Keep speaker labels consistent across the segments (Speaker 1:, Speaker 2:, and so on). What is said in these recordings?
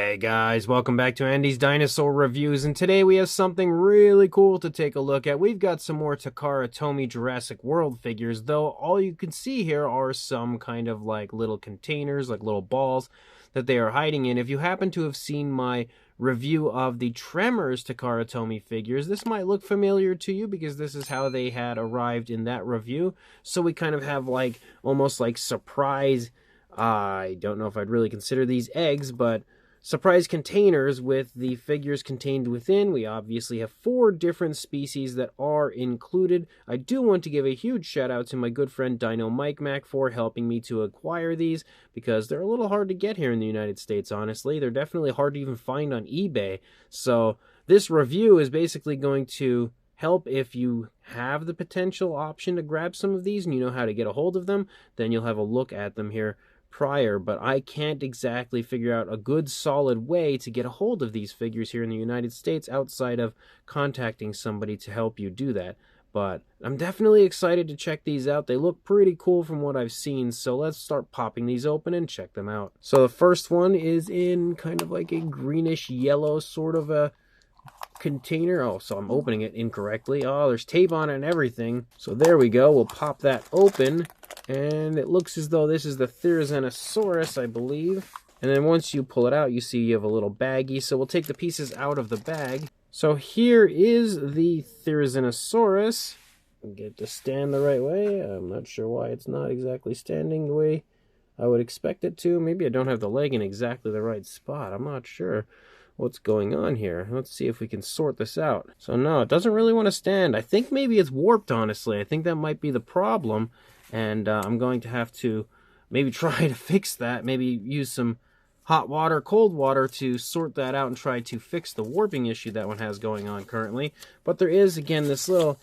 Speaker 1: Hey guys, welcome back to Andy's Dinosaur Reviews, and today we have something really cool to take a look at. We've got some more Takara Tomy Jurassic World figures, though all you can see here are some kind of like little containers, like little balls that they are hiding in. If you happen to have seen my review of the Tremors Takara Tomy figures, this might look familiar to you because this is how they had arrived in that review. So we kind of have like almost like surprise, I don't know if I'd really consider these eggs, but surprise containers with the figures contained within. We obviously have 4 different species that are included. I do want to give a huge shout out to my good friend Dino Mike Mac for helping me to acquire these, because they're a little hard to get here in the United States, honestly. They're definitely hard to even find on eBay. So this review is basically going to help if you have the potential option to grab some of these and you know how to get a hold of them. Then you'll have a look at them here prior, but I can't exactly figure out a good solid way to get a hold of these figures here in the United States outside of contacting somebody to help you do that. But I'm definitely excited to check these out. They look pretty cool from what I've seen, so let's start popping these open and check them out. So the first one is in kind of like a greenish yellow sort of a container. Oh, so I'm opening it incorrectly. Oh, there's tape on it and everything. So there we go. We'll pop that open. And it looks as though this is the Therizinosaurus, I believe. And then once you pull it out, you see you have a little baggie. So we'll take the pieces out of the bag. So here is the Therizinosaurus. Get it to stand the right way. I'm not sure why it's not exactly standing the way I would expect it to. Maybe I don't have the leg in exactly the right spot. I'm not sure what's going on here. Let's see if we can sort this out. So no, it doesn't really want to stand. I think maybe it's warped, honestly. I think that might be the problem. And I'm going to have to maybe try to fix that. Maybe use some hot water, cold water to sort that out and try to fix the warping issue that one has going on currently. But there is, again, this little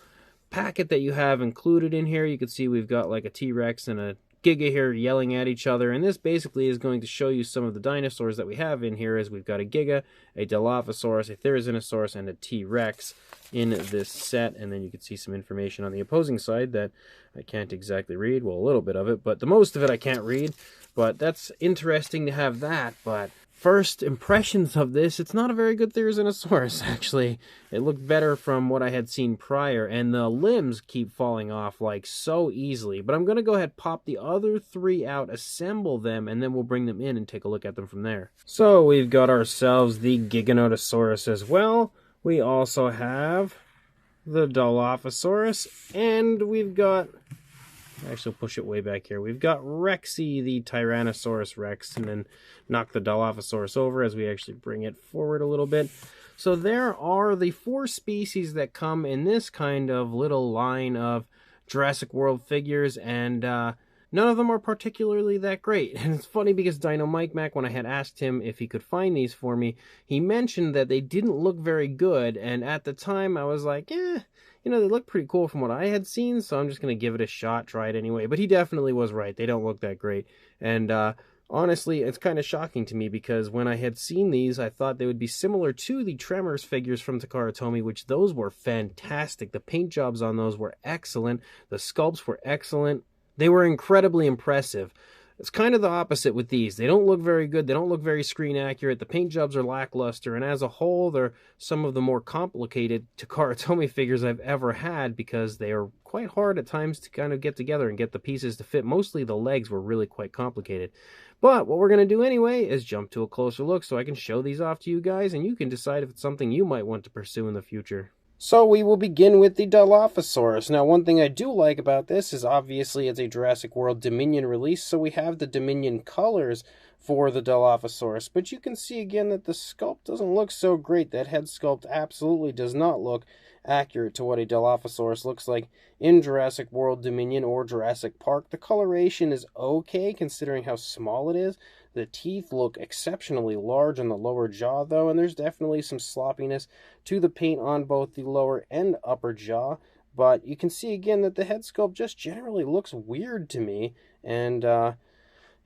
Speaker 1: packet that you have included in here. You can see we've got like a T-Rex and a Giga here yelling at each other, and this basically is going to show you some of the dinosaurs that we have in here. As we've got a Giga, a Dilophosaurus, a Therizinosaurus, and a T-Rex in this set. And then you can see some information on the opposing side that I can't exactly read. Well, a little bit of it, but the most of it I can't read. But that's interesting to have that. But first impressions of this, it's not a very good Therizinosaurus, actually. It looked better from what I had seen prior, and the limbs keep falling off like so easily. But I'm going to go ahead, pop the other 3 out, assemble them, and then we'll bring them in and take a look at them from there. So we've got ourselves the Giganotosaurus as well. We also have the Dilophosaurus, and we've got, actually push it way back here, we've got Rexy, the Tyrannosaurus Rex, and then knock the Dilophosaurus over as we actually bring it forward a little bit. So there are the 4 species that come in this kind of little line of Jurassic World figures, and none of them are particularly that great. And it's funny because Dino Mike Mac, when I had asked him if he could find these for me, he mentioned that they didn't look very good, and at the time I was like, you know, they look pretty cool from what I had seen, so I'm just going to give it a shot, try it anyway. But he definitely was right. They don't look that great. And honestly, it's kind of shocking to me because when I had seen these, I thought they would be similar to the Tremors figures from Takara Tomy, which those were fantastic. The paint jobs on those were excellent. The sculpts were excellent. They were incredibly impressive. It's kind of the opposite with these. They don't look very good. They don't look very screen accurate. The paint jobs are lackluster. And as a whole, they're some of the more complicated Takara Tomy figures I've ever had because they are quite hard at times to kind of get together and get the pieces to fit. Mostly the legs were really quite complicated. But what we're going to do anyway is jump to a closer look so I can show these off to you guys and you can decide if it's something you might want to pursue in the future. So we will begin with the Dilophosaurus. Now, one thing I do like about this is obviously it's a Jurassic World Dominion release, so we have the Dominion colors for the Dilophosaurus. But you can see again that the sculpt doesn't look so great. That head sculpt absolutely does not look accurate to what a Dilophosaurus looks like in Jurassic World Dominion or Jurassic Park. The coloration is okay considering how small it is. The teeth look exceptionally large on the lower jaw, though, and there's definitely some sloppiness to the paint on both the lower and upper jaw. But you can see again that the head sculpt just generally looks weird to me, and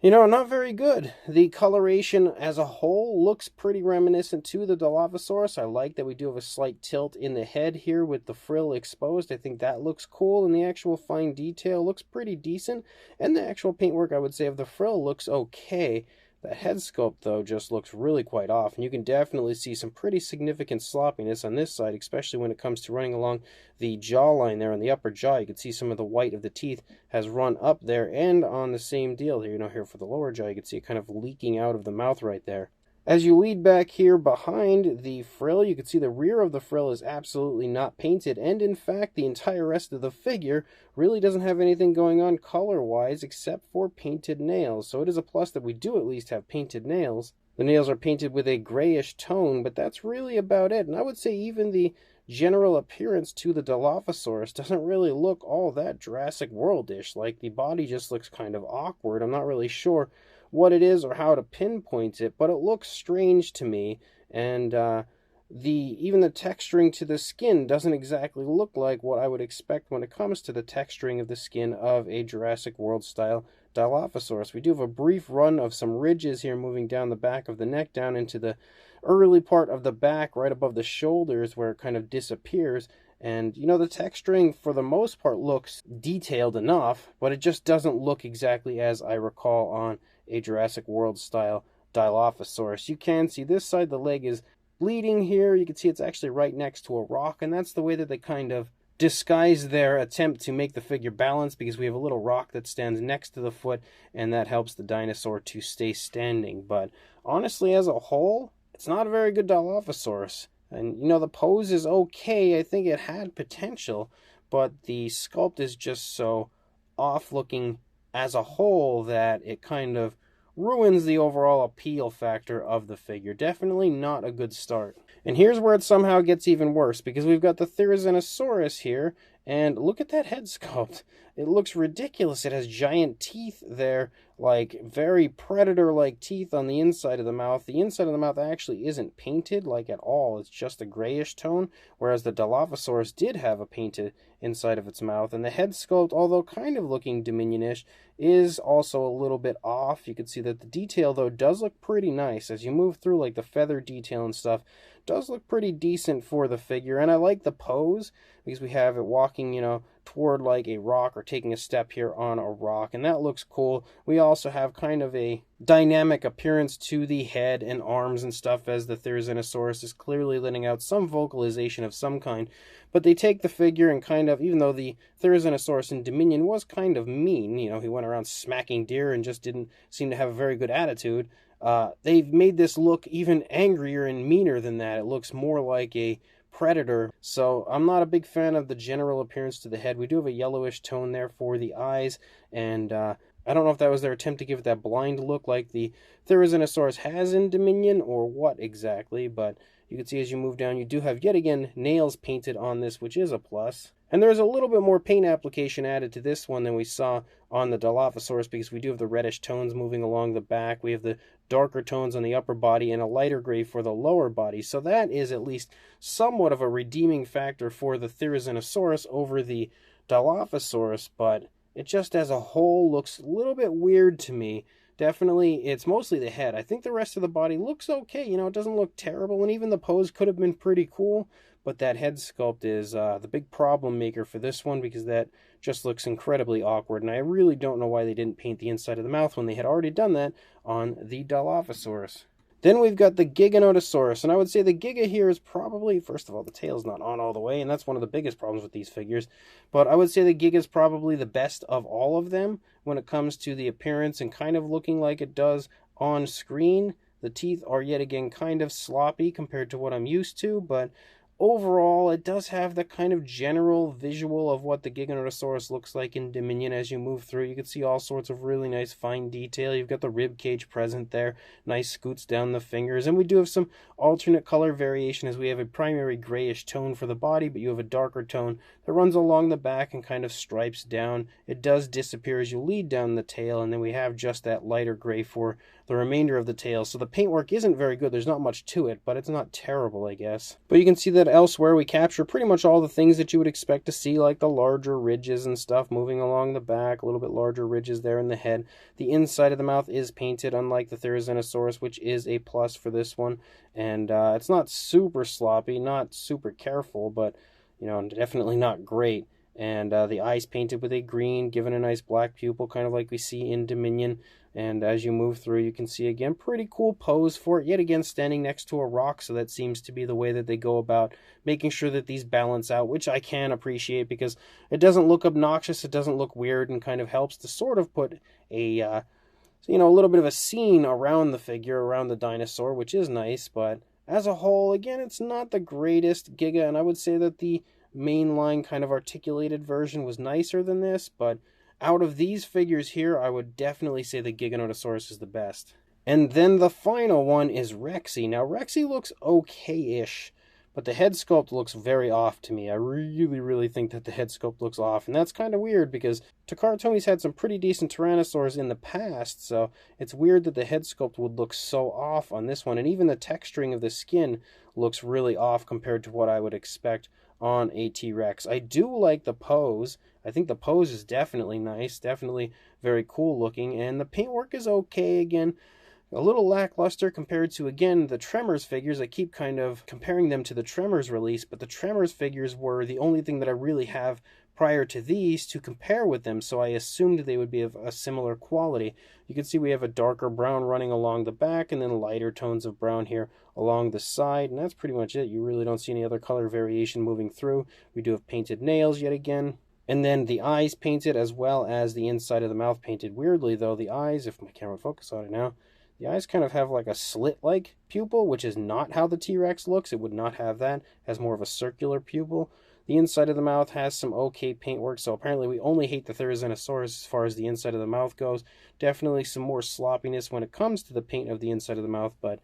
Speaker 1: you know, not very good. The coloration as a whole looks pretty reminiscent to the Dilophosaurus. I like that we do have a slight tilt in the head here with the frill exposed. I think that looks cool, and the actual fine detail looks pretty decent. And the actual paintwork, I would say, of the frill looks okay. That head sculpt, though, just looks really quite off, and you can definitely see some pretty significant sloppiness on this side, especially when it comes to running along the jawline there on the upper jaw. You can see some of the white of the teeth has run up there, and on the same deal here, here for the lower jaw, you can see it kind of leaking out of the mouth right there. As you lead back here behind the frill, you can see the rear of the frill is absolutely not painted, and in fact, the entire rest of the figure really doesn't have anything going on color-wise except for painted nails. So it is a plus that we do at least have painted nails. The nails are painted with a grayish tone, but that's really about it. And I would say even the general appearance to the Dilophosaurus doesn't really look all that Jurassic World-ish. Like, the body just looks kind of awkward. I'm not really sure what it is or how to pinpoint it, but it looks strange to me, and even the texturing to the skin doesn't exactly look like what I would expect when it comes to the texturing of the skin of a Jurassic World style Dilophosaurus. We do have a brief run of some ridges here moving down the back of the neck, down into the early part of the back, right above the shoulders where it kind of disappears. And, the texturing, for the most part, looks detailed enough, but it just doesn't look exactly as I recall on a Jurassic World style Dilophosaurus. You can see this side, the leg is bleeding here. You can see it's actually right next to a rock, and that's the way that they kind of disguise their attempt to make the figure balance, because we have a little rock that stands next to the foot, and that helps the dinosaur to stay standing. But honestly, as a whole, it's not a very good Dilophosaurus. And, the pose is okay. I think it had potential, but the sculpt is just so off-looking as a whole that it kind of ruins the overall appeal factor of the figure. Definitely not a good start. And here's where it somehow gets even worse, because we've got the Therizinosaurus here, and look at that head sculpt. It looks ridiculous. It has giant teeth there, like very predator-like teeth on the inside of the mouth. The inside of the mouth actually isn't painted like at all. It's just a grayish tone, whereas the Dilophosaurus did have a painted inside of its mouth. And the head sculpt, although kind of looking Dominion-ish, is also a little bit off. You can see that the detail, though, does look pretty nice. As you move through, like the feather detail and stuff, does look pretty decent for the figure. And I like the pose, because we have it walking, toward like a rock, or taking a step here on a rock, and that looks cool. We also have kind of a dynamic appearance to the head and arms and stuff, as the Therizinosaurus is clearly letting out some vocalization of some kind. But they take the figure and kind of, even though the Therizinosaurus in Dominion was kind of mean, he went around smacking deer and just didn't seem to have a very good attitude, they've made this look even angrier and meaner than that. It looks more like a predator. So I'm not a big fan of the general appearance to the head. We do have a yellowish tone there for the eyes, and I don't know if that was their attempt to give it that blind look like the Therizinosaurus has in Dominion, or what exactly, but you can see as you move down, you do have, yet again, nails painted on this, which is a plus. And there's a little bit more paint application added to this one than we saw on the Dilophosaurus, because we do have the reddish tones moving along the back. We have the darker tones on the upper body and a lighter gray for the lower body. So that is at least somewhat of a redeeming factor for the Therizinosaurus over the Dilophosaurus, but it just as a whole looks a little bit weird to me. Definitely, it's mostly the head. I think the rest of the body looks okay. It doesn't look terrible, and even the pose could have been pretty cool. But that head sculpt is the big problem maker for this one, because that just looks incredibly awkward. And I really don't know why they didn't paint the inside of the mouth when they had already done that on the Dilophosaurus. Then we've got the Giganotosaurus, and I would say the Giga here is probably, first of all, the tail's not on all the way, and that's one of the biggest problems with these figures. But I would say the Giga is probably the best of all of them when it comes to the appearance and kind of looking like it does on screen. The teeth are yet again kind of sloppy compared to what I'm used to, but overall, it does have the kind of general visual of what the Giganotosaurus looks like in Dominion. As you move through, you can see all sorts of really nice fine detail. You've got the rib cage present there, nice scoots down the fingers, and we do have some alternate color variation, as we have a primary grayish tone for the body, but you have a darker tone that runs along the back and kind of stripes down. It does disappear as you lead down the tail, and then we have just that lighter gray for the remainder of the tail. So the paintwork isn't very good. There's not much to it, but it's not terrible, I guess. But you can see that elsewhere we capture pretty much all the things that you would expect to see, like the larger ridges and stuff moving along the back, a little bit larger ridges there in the head. The inside of the mouth is painted, unlike the Therizinosaurus, which is a plus for this one. And it's not super sloppy, not super careful, but definitely not great. And the eyes painted with a green, given a nice black pupil, kind of like we see in Dominion. And as you move through, you can see, again, pretty cool pose for it. Yet again, standing next to a rock, so that seems to be the way that they go about making sure that these balance out, which I can appreciate because it doesn't look obnoxious, it doesn't look weird, and kind of helps to sort of put a, a little bit of a scene around the figure, around the dinosaur, which is nice. But as a whole, again, it's not the greatest Giga, and I would say that the mainline kind of articulated version was nicer than this, but out of these figures here, I would definitely say the Giganotosaurus is the best. And then the final one is Rexy. Now, Rexy looks okay-ish, but the head sculpt looks very off to me. I really think that the head sculpt looks off, and that's kind of weird because Takara Tomy's had some pretty decent Tyrannosaurs in the past, so it's weird that the head sculpt would look so off on this one, and even the texturing of the skin looks really off compared to what I would expect on a T-Rex. I do like the pose. I think the pose is definitely nice, definitely very cool looking, and the paintwork is okay. Again, a little lackluster compared to, again, the Tremors figures. I keep kind of comparing them to the Tremors release, but the Tremors figures were the only thing that I really have prior to these to compare with them, so I assumed they would be of a similar quality. You can see we have a darker brown running along the back, and then lighter tones of brown here along the side, and that's pretty much it. You really don't see any other color variation moving through. We do have painted nails yet again, and then the eyes painted as well as the inside of the mouth painted. Weirdly, though, the eyes, if my camera would focus on it now, the eyes kind of have like a slit-like pupil, which is not how the T-Rex looks. It would not have that. It has more of a circular pupil. The inside of the mouth has some okay paintwork, so apparently we only hate the Therizinosaurus as far as the inside of the mouth goes. Definitely some more sloppiness when it comes to the paint of the inside of the mouth, but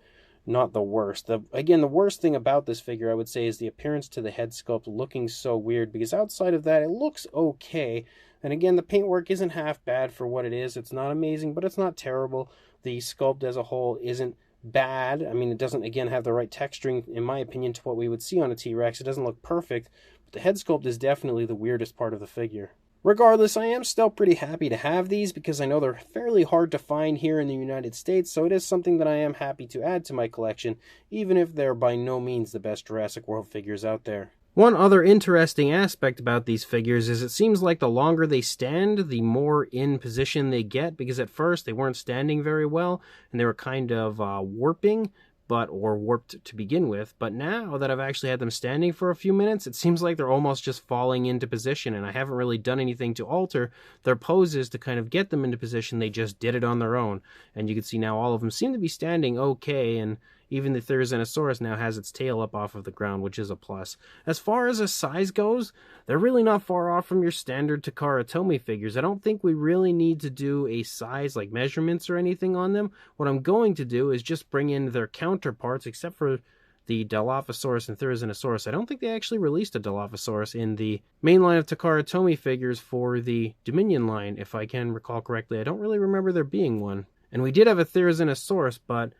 Speaker 1: not the worst. Again, the worst thing about this figure, I would say, is the appearance to the head sculpt looking so weird, because outside of that, it looks okay. And again, the paintwork isn't half bad for what it is. It's not amazing, but it's not terrible. The sculpt as a whole isn't bad. I mean, it doesn't, again, have the right texturing, in my opinion, to what we would see on a T-Rex. It doesn't look perfect, but the head sculpt is definitely the weirdest part of the figure. Regardless, I am still pretty happy to have these because I know they're fairly hard to find here in the United States, so it is something that I am happy to add to my collection, even if they're by no means the best Jurassic World figures out there. One other interesting aspect about these figures is it seems like the longer they stand, the more in position they get, because at first they weren't standing very well, and they were kind of warping, or warped to begin with, but now that I've actually had them standing for a few minutes, it seems like they're almost just falling into position, and I haven't really done anything to alter their poses to kind of get them into position. They just did it on their own, and you can see now all of them seem to be standing okay, and even the Therizinosaurus now has its tail up off of the ground, which is a plus. As far as a size goes, they're really not far off from your standard Takara Tomy figures. I don't think we really need to do a size, like measurements or anything on them. What I'm going to do is just bring in their counterparts, except for the Dilophosaurus and Therizinosaurus. I don't think they actually released a Dilophosaurus in the main line of Takara Tomy figures for the Dominion line, if I can recall correctly. I don't really remember there being one. And we did have a Therizinosaurus, but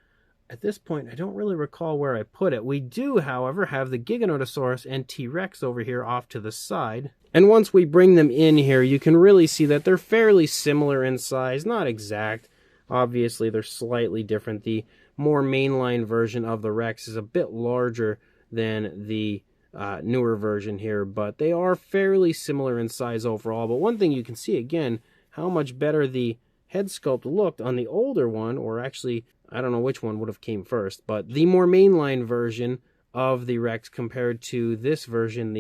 Speaker 1: at this point, I don't really recall where I put it. We do, however, have the Giganotosaurus and T-Rex over here off to the side. And once we bring them in here, you can really see that they're fairly similar in size. Not exact. Obviously, they're slightly different. The more mainline version of the Rex is a bit larger than the newer version here, but they are fairly similar in size overall. But one thing you can see, again, how much better the head sculpt looked on the older one, or actually, I don't know which one would have came first, but the more mainline version of the Rex compared to this version,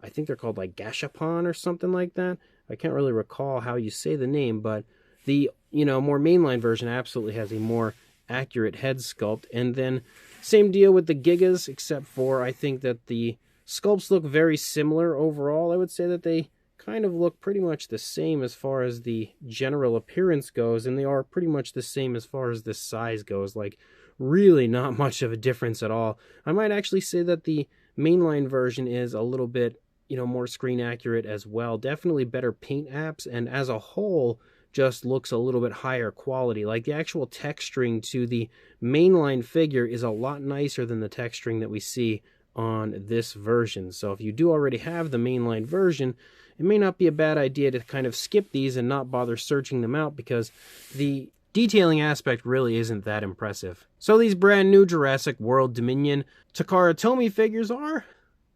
Speaker 1: I think they're called like gashapon or something like that. I can't really recall how you say the name, but the, more mainline version absolutely has a more accurate head sculpt. And then same deal with the Gigas, except for I think that the sculpts look very similar overall. I would say that they kind of look pretty much the same as far as the general appearance goes, and they are pretty much the same as far as the size goes. Like, really not much of a difference at all. I might actually say that the mainline version is a little bit, more screen accurate as well. Definitely better paint apps, and as a whole, just looks a little bit higher quality. Like, the actual texturing to the mainline figure is a lot nicer than the texturing that we see on this version. So if you do already have the mainline version, it may not be a bad idea to kind of skip these and not bother searching them out, because the detailing aspect really isn't that impressive. So these brand new Jurassic World Dominion Takara Tomy figures are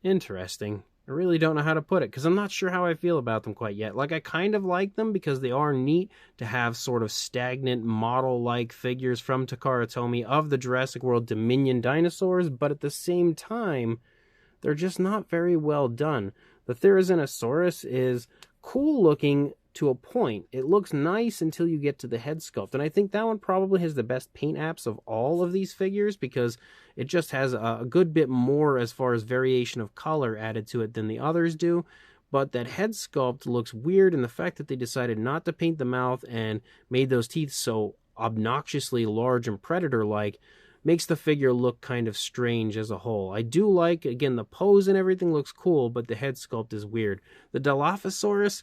Speaker 1: interesting. I really don't know how to put it, because I'm not sure how I feel about them quite yet. Like, I kind of like them because they are neat to have sort of stagnant model-like figures from Takara Tomy of the Jurassic World Dominion dinosaurs, but at the same time, they're just not very well done. The Therizinosaurus is cool looking to a point. It looks nice until you get to the head sculpt, and I think that one probably has the best paint apps of all of these figures because it just has a good bit more as far as variation of color added to it than the others do. But that head sculpt looks weird, and the fact that they decided not to paint the mouth and made those teeth so obnoxiously large and predator-like makes the figure look kind of strange as a whole. I do like, again, the pose and everything looks cool, but the head sculpt is weird. The Dilophosaurus,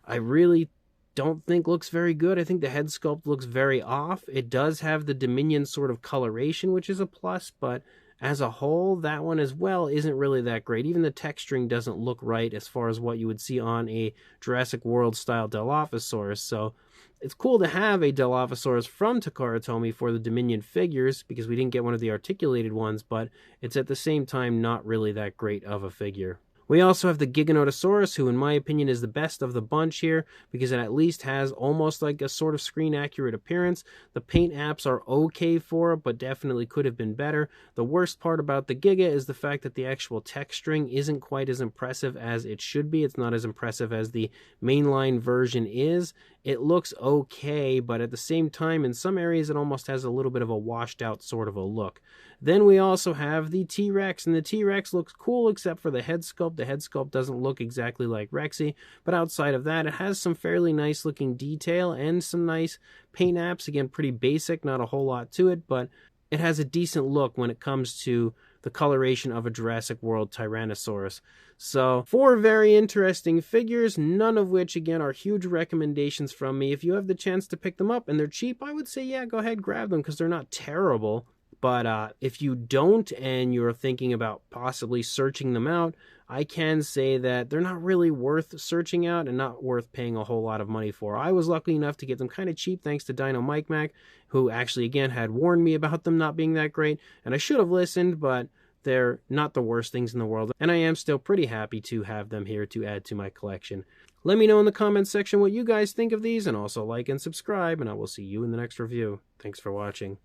Speaker 1: I really don't think looks very good. I think the head sculpt looks very off. It does have the Dominion sort of coloration, which is a plus, but as a whole, that one as well isn't really that great. Even the texturing doesn't look right as far as what you would see on a Jurassic World style Dilophosaurus. So it's cool to have a Dilophosaurus from Takara Tomy for the Dominion figures because we didn't get one of the articulated ones, but it's at the same time not really that great of a figure. We also have the Giganotosaurus, who in my opinion is the best of the bunch here because it at least has almost like a sort of screen accurate appearance. The paint apps are okay for it, but definitely could have been better. The worst part about the Giga is the fact that the actual texturing isn't quite as impressive as it should be. It's not as impressive as the mainline version is. It looks okay, but at the same time, in some areas, it almost has a little bit of a washed out sort of a look. Then we also have the T-Rex, and the T-Rex looks cool except for the head sculpt. The head sculpt doesn't look exactly like Rexy, but outside of that, it has some fairly nice looking detail and some nice paint apps. Again, pretty basic, not a whole lot to it, but it has a decent look when it comes to the coloration of a Jurassic World Tyrannosaurus. So, 4 very interesting figures, none of which, again, are huge recommendations from me. If you have the chance to pick them up and they're cheap, I would say, yeah, go ahead, grab them, because they're not terrible. But if you don't and you're thinking about possibly searching them out, I can say that they're not really worth searching out and not worth paying a whole lot of money for. I was lucky enough to get them kind of cheap thanks to Dino Mike Mac, who actually, again, had warned me about them not being that great, and I should have listened, but they're not the worst things in the world, and I am still pretty happy to have them here to add to my collection. Let me know in the comments section what you guys think of these, and also like and subscribe, and I will see you in the next review. Thanks for watching.